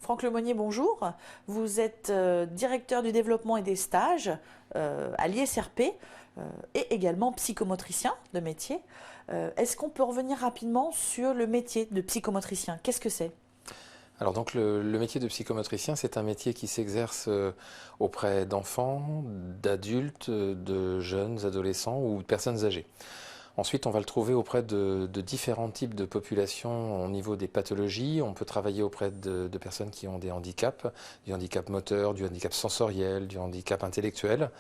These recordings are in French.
Franck Lemonnier, bonjour. Vous êtes directeur du développement et des stages à l'ISRP et également psychomotricien de métier. Est-ce qu'on peut revenir rapidement sur le métier de psychomotricien? Qu'est-ce que c'est? Alors donc le métier de psychomotricien, c'est un métier qui s'exerce auprès d'enfants, d'adultes, de jeunes, adolescents ou de personnes âgées. Ensuite, on va le trouver auprès de différents types de populations au niveau des pathologies. On peut travailler auprès de personnes qui ont des handicaps, du handicap moteur, du handicap sensoriel, du handicap intellectuel,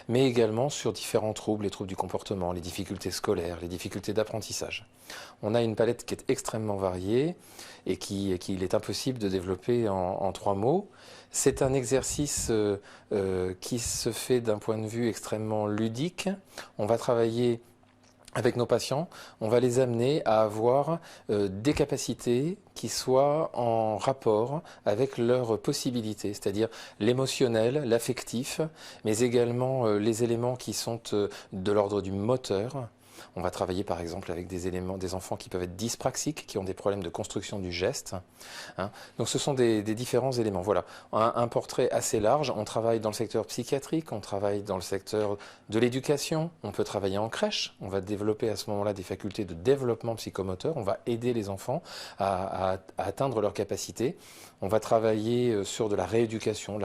mais également sur différents troubles, les troubles du comportement, les difficultés scolaires, les difficultés d'apprentissage. On a une palette qui est extrêmement variée et qu'il est impossible de développer en 3 mots. C'est un exercice qui se fait d'un point de vue extrêmement ludique. On va travailler avec nos patients, on va les amener à avoir des capacités qui soient en rapport avec leurs possibilités, c'est-à-dire l'émotionnel, l'affectif, mais également les éléments qui sont de l'ordre du moteur. On va travailler par exemple avec des enfants qui peuvent être dyspraxiques, qui ont des problèmes de construction du geste. Donc ce sont des différents éléments. Voilà, un portrait assez large. On travaille dans le secteur psychiatrique, on travaille dans le secteur de l'éducation, on peut travailler en crèche, on va développer à ce moment-là des facultés de développement psychomoteur, on va aider les enfants à atteindre leurs capacités. On va travailler sur de la rééducation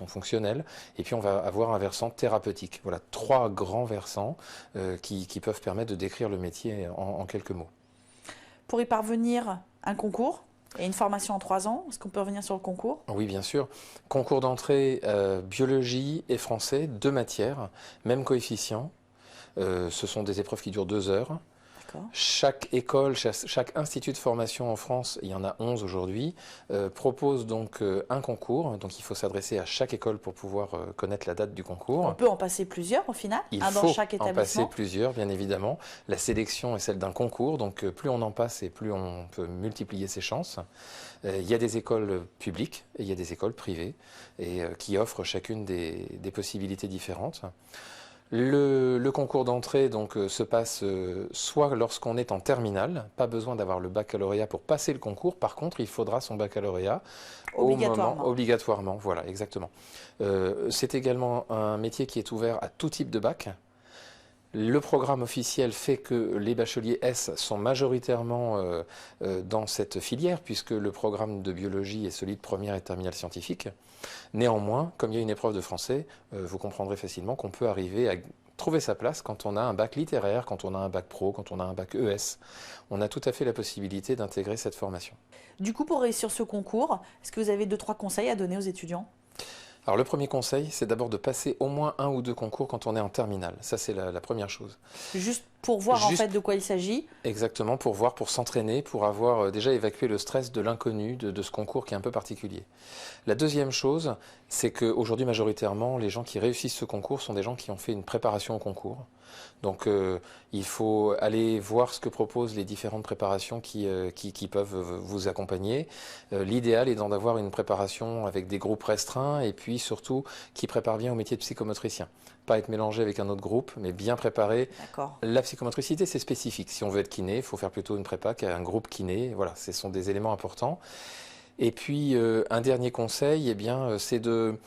fonctionnelle, et puis on va avoir un versant thérapeutique. Voilà, 3 grands versants qui peuvent permettre de décrire le métier en quelques mots. Pour y parvenir, un concours et une formation en 3 ans. Est-ce qu'on peut revenir sur le concours? Oui, bien sûr. Concours d'entrée, biologie et français, 2 matières, même coefficient. Ce sont des épreuves qui durent 2 heures. Chaque école, chaque institut de formation en France, il y en a 11 aujourd'hui, propose donc un concours. Donc il faut s'adresser à chaque école pour pouvoir connaître la date du concours. On peut en passer plusieurs au final, Il dans faut chaque en établissement. passer plusieurs, bien évidemment. La sélection est celle d'un concours, donc plus on en passe et plus on peut multiplier ses chances. Il y a des écoles publiques et il y a des écoles privées et qui offrent chacune des possibilités différentes. Le concours d'entrée donc se passe soit lorsqu'on est en terminale, pas besoin d'avoir le baccalauréat pour passer le concours. Par contre, il faudra son baccalauréat obligatoirement. Voilà, exactement. C'est également un métier qui est ouvert à tout type de bac. Le programme officiel fait que les bacheliers S sont majoritairement dans cette filière, puisque le programme de biologie est celui de première et terminale scientifique. Néanmoins, comme il y a une épreuve de français, vous comprendrez facilement qu'on peut arriver à trouver sa place quand on a un bac littéraire, quand on a un bac pro, quand on a un bac ES. On a tout à fait la possibilité d'intégrer cette formation. Du coup, pour réussir ce concours, est-ce que vous avez 2-3 conseils à donner aux étudiants? Alors le premier conseil, c'est d'abord de passer au moins 1 ou 2 concours quand on est en terminale. Ça, c'est la première chose. Juste pour voir en fait de quoi il s'agit. Exactement, pour voir, pour s'entraîner, pour avoir déjà évacué le stress de l'inconnu, de ce concours qui est un peu particulier. La deuxième chose, c'est qu'aujourd'hui, majoritairement, les gens qui réussissent ce concours sont des gens qui ont fait une préparation au concours. Donc il faut aller voir ce que proposent les différentes préparations qui peuvent vous accompagner. L'idéal est d'en avoir une préparation avec des groupes restreints et puis surtout qui prépare bien au métier de psychomotricien. Pas être mélangé avec un autre groupe, mais bien préparé. La psychomotricité, c'est spécifique. Si on veut être kiné, il faut faire plutôt une prépa qu'un groupe kiné. Voilà, ce sont des éléments importants. Et puis, un dernier conseil, eh bien, c'est de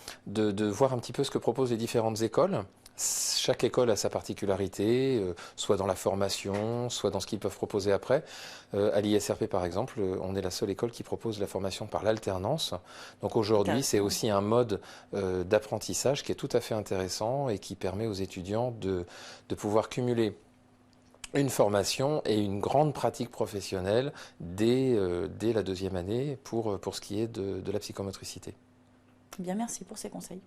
voir un petit peu ce que proposent les différentes écoles. Chaque école a sa particularité, soit dans la formation, soit dans ce qu'ils peuvent proposer après. À l'ISRP, par exemple, on est la seule école qui propose la formation par l'alternance. Donc aujourd'hui, c'est aussi un mode d'apprentissage qui est tout à fait intéressant et qui permet aux étudiants de pouvoir cumuler une formation et une grande pratique professionnelle dès la 2e année pour ce qui est de la psychomotricité. Bien, merci pour ces conseils.